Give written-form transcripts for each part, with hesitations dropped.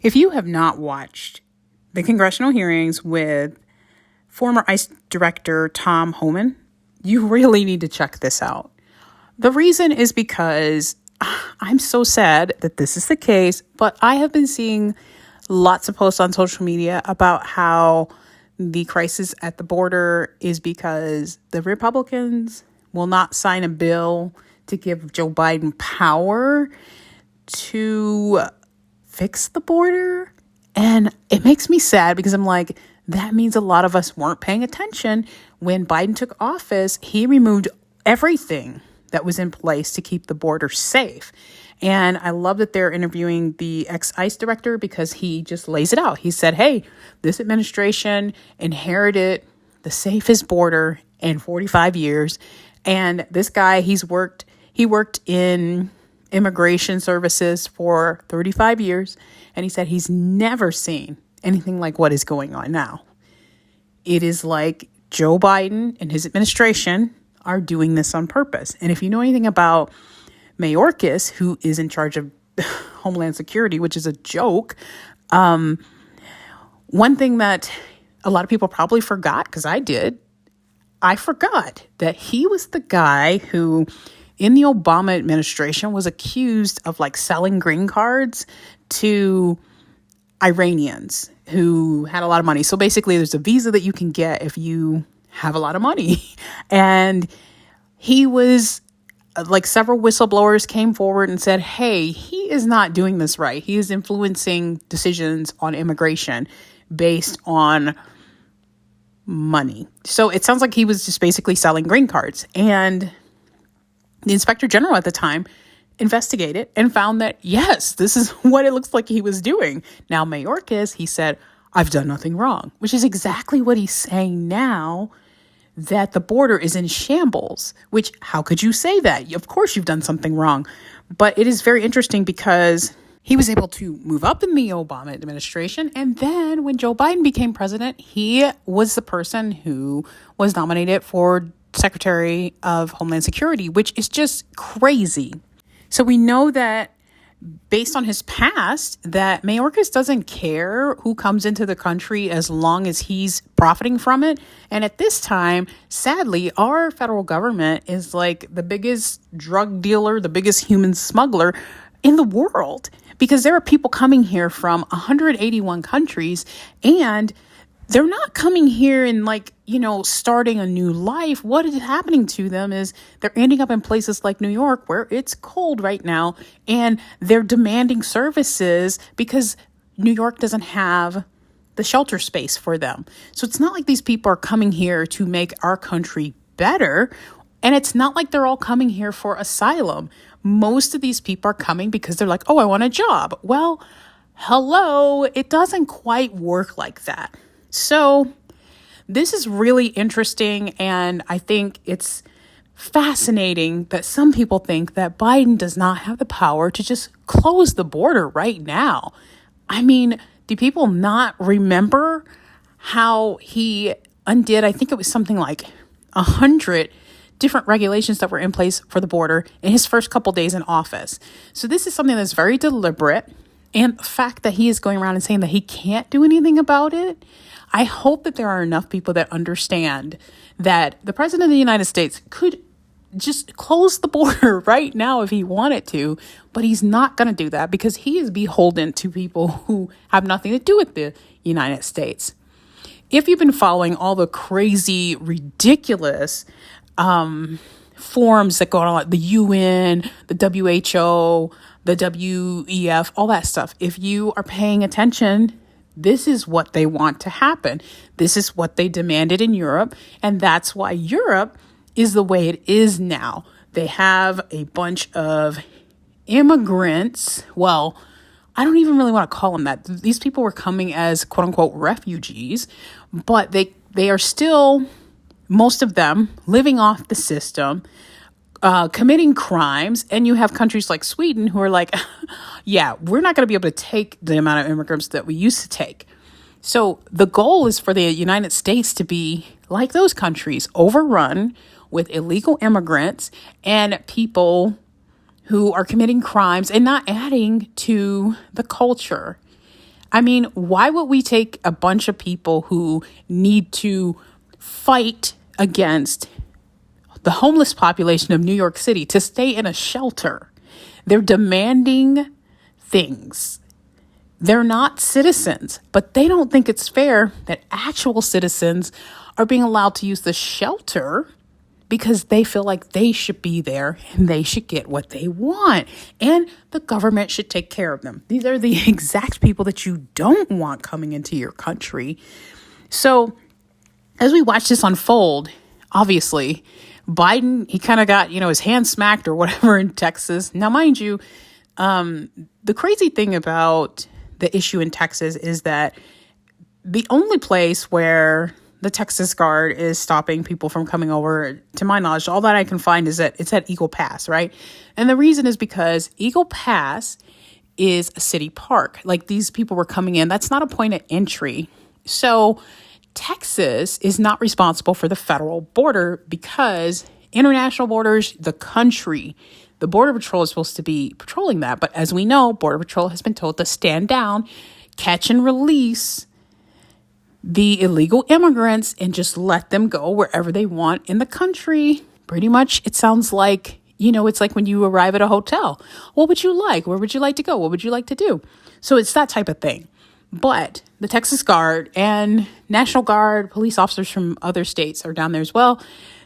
If you have not watched the congressional hearings with former ICE Director Tom Homan, you really need to check this out. The reason is because I'm so sad that this is the case, but I have been seeing lots of posts on social media about how the crisis at the border is because the Republicans will not sign a bill to give Joe Biden power to fix the border. And it makes me sad because I'm like, that means a lot of us weren't paying attention. When Biden took office, he removed everything that was in place to keep the border safe. And I love that they're interviewing the ex-ICE director because he just lays it out. He said, hey, this administration inherited the safest border in 45 years. And this guy, he worked in immigration services for 35 years. And he said he's never seen anything like what is going on now. It is like Joe Biden and his administration are doing this on purpose. And if you know anything about Mayorkas, who is in charge of Homeland Security, which is a joke, one thing that a lot of people probably forgot, because I forgot that he was the guy who in the Obama administration was accused of selling green cards to Iranians who had a lot of money. So basically there's a visa that you can get if you have a lot of money. And he was several whistleblowers came forward and said, hey, he is not doing this right. He is influencing decisions on immigration based on money. So it sounds like he was just basically selling green cards. And the inspector general at the time investigated and found that, yes, this is what it looks like he was doing. Now, Mayorkas, he said, I've done nothing wrong, which is exactly what he's saying now, that the border is in shambles, which how could you say that? Of course you've done something wrong. But it is very interesting because he was able to move up in the Obama administration. And then when Joe Biden became president, he was the person who was nominated for Secretary of Homeland Security, which is just crazy. So we know that based on his past, that Mayorkas doesn't care who comes into the country as long as he's profiting from it. And at this time, sadly, our federal government is the biggest drug dealer, the biggest human smuggler in the world, because there are people coming here from 181 countries, and they're not coming here and starting a new life. What is happening to them is they're ending up in places like New York where it's cold right now, and they're demanding services because New York doesn't have the shelter space for them. So it's not like these people are coming here to make our country better. And it's not like they're all coming here for asylum. Most of these people are coming because they're like, oh, I want a job. Well, hello, it doesn't quite work like that. So this is really interesting, and I think it's fascinating that some people think that Biden does not have the power to just close the border right now. I mean, do people not remember how he undid, I think it was something like 100 different regulations that were in place for the border in his first couple days in office? So this is something that's very deliberate. And the fact that he is going around and saying that he can't do anything about it, I hope that there are enough people that understand that the president of the United States could just close the border right now if he wanted to, but he's not going to do that because he is beholden to people who have nothing to do with the United States. If you've been following all the crazy, ridiculous forums that go on, the UN, the WHO, the WEF, all that stuff, if you are paying attention, this is what they want to happen. This is what they demanded in Europe. And that's why Europe is the way it is now. They have a bunch of immigrants. Well, I don't even really want to call them that. These people were coming as quote unquote refugees, but they are still, most of them, living off the system, committing crimes. And you have countries like Sweden who are like, yeah, we're not going to be able to take the amount of immigrants that we used to take. So the goal is for the United States to be like those countries, overrun with illegal immigrants and people who are committing crimes and not adding to the culture. I mean, why would we take a bunch of people who need to fight against the homeless population of New York City to stay in a shelter? They're demanding things. They're not citizens, but they don't think it's fair that actual citizens are being allowed to use the shelter because they feel like they should be there and they should get what they want. And the government should take care of them. These are the exact people that you don't want coming into your country. So as we watch this unfold, obviously, Biden, he kind of got, his hand smacked or whatever in Texas. Now, mind you, the crazy thing about the issue in Texas is that the only place where the Texas Guard is stopping people from coming over, to my knowledge, all that I can find is that it's at Eagle Pass, right? And the reason is because Eagle Pass is a city park. Like, these people were coming in. That's not a point of entry. So Texas is not responsible for the federal border because international borders, the country, the Border Patrol is supposed to be patrolling that. But as we know, Border Patrol has been told to stand down, catch and release the illegal immigrants and just let them go wherever they want in the country. Pretty much, it sounds like, it's like when you arrive at a hotel. What would you like? Where would you like to go? What would you like to do? So it's that type of thing. But the Texas Guard and National Guard, police officers from other states are down there as well.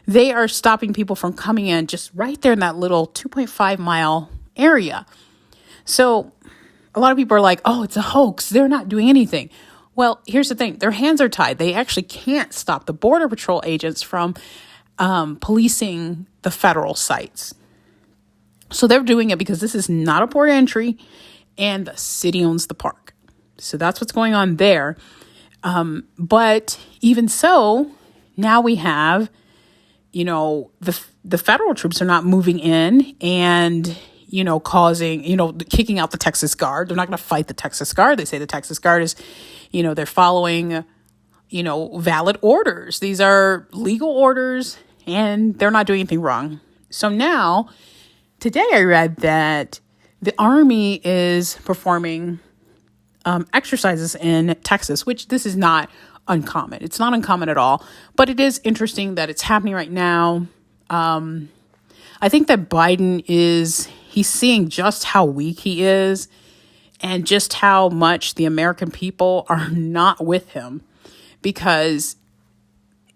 They are stopping people from coming in just right there in that little 2.5 mile area. So a lot of people are like, oh, it's a hoax. They're not doing anything. Well, here's the thing. Their hands are tied. They actually can't stop the Border Patrol agents from policing the federal sites. So they're doing it because this is not a port of entry and the city owns the park. So that's what's going on there. But even so, now we have, the federal troops are not moving in and, causing, kicking out the Texas Guard. They're not going to fight the Texas Guard. They say the Texas Guard is, they're following, valid orders. These are legal orders and they're not doing anything wrong. So now, today I read that the Army is performing exercises in Texas, which this is not uncommon. It's not uncommon at all, but it is interesting that it's happening right now. I think that Biden he's seeing just how weak he is and just how much the American people are not with him because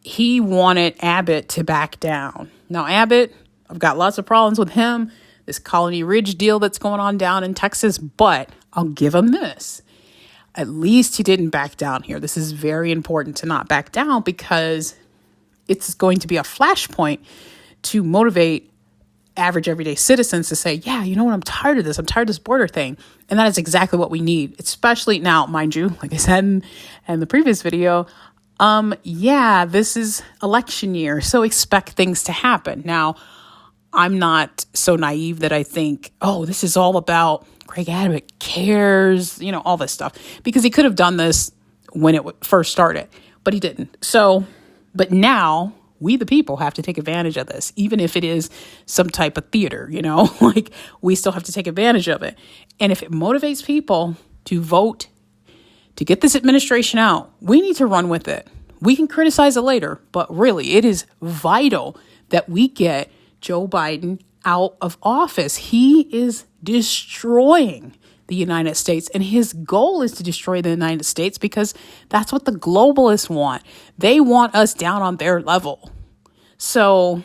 he wanted Abbott to back down. Now, Abbott, I've got lots of problems with him, this Colony Ridge deal that's going on down in Texas, but I'll give him this. At least he didn't back down here. This is very important to not back down because it's going to be a flashpoint to motivate average everyday citizens to say, yeah, you know what? I'm tired of this. I'm tired of this border thing. And that is exactly what we need, especially now, mind you, like I said in the previous video, this is election year. So expect things to happen. Now, I'm not so naive that I think, oh, this is all about Greg Abbott cares, all this stuff, because he could have done this when it first started, but he didn't. So, but now we, the people, have to take advantage of this, even if it is some type of theater, like we still have to take advantage of it. And if it motivates people to vote to get this administration out, we need to run with it. We can criticize it later, but really it is vital that we get Joe Biden out of office. He is destroying the United States, and his goal is to destroy the United States because that's what the globalists want. They want us down on their level. So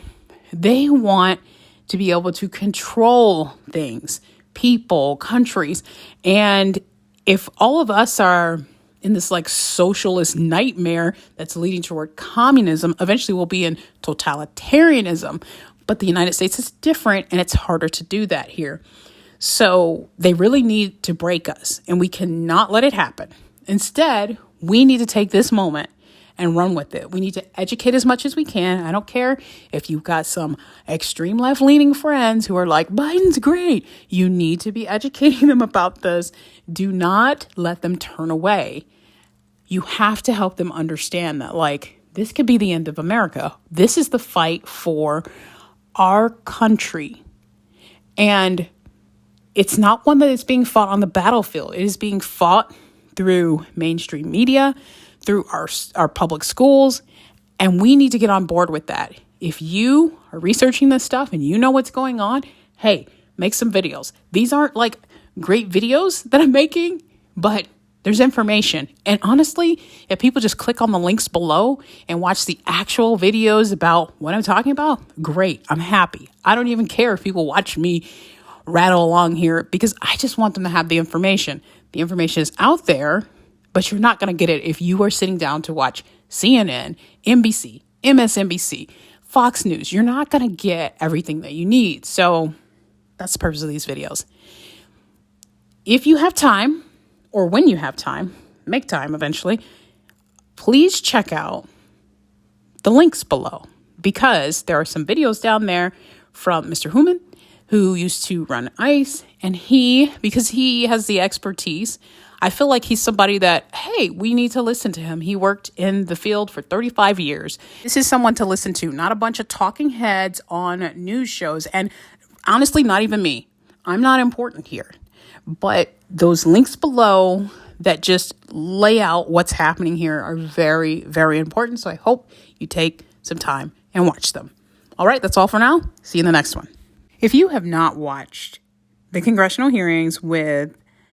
they want to be able to control things, people, countries. And if all of us are in this like socialist nightmare that's leading toward communism, eventually we'll be in totalitarianism. But the United States is different, and it's harder to do that here. So they really need to break us, and we cannot let it happen. Instead, we need to take this moment and run with it. We need to educate as much as we can. I don't care if you've got some extreme left-leaning friends who are like, Biden's great. You need to be educating them about this. Do not let them turn away. You have to help them understand that, this could be the end of America. This is the fight for our country. And it's not one that is being fought on the battlefield. It is being fought through mainstream media, through our public schools, and we need to get on board with that. If you are researching this stuff and you know what's going on, hey, make some videos. These aren't like great videos that I'm making, but there's information. And honestly, if people just click on the links below and watch the actual videos about what I'm talking about, great. I'm happy. I don't even care if people watch me rattle along here because I just want them to have the information. The information is out there, but you're not going to get it if you are sitting down to watch CNN, NBC, MSNBC, Fox News. You're not going to get everything that you need. So that's the purpose of these videos. If you have time, or when you have time, make time eventually, please check out the links below because there are some videos down there from Mr. Homan, who used to run ICE, and because he has the expertise, I feel like he's somebody that, hey, we need to listen to him. He worked in the field for 35 years. This is someone to listen to, not a bunch of talking heads on news shows, and honestly, not even me. I'm not important here. But those links below that just lay out what's happening here are very, very important. So I hope you take some time and watch them. All right, that's all for now. See you in the next one. If you have not watched the congressional hearings with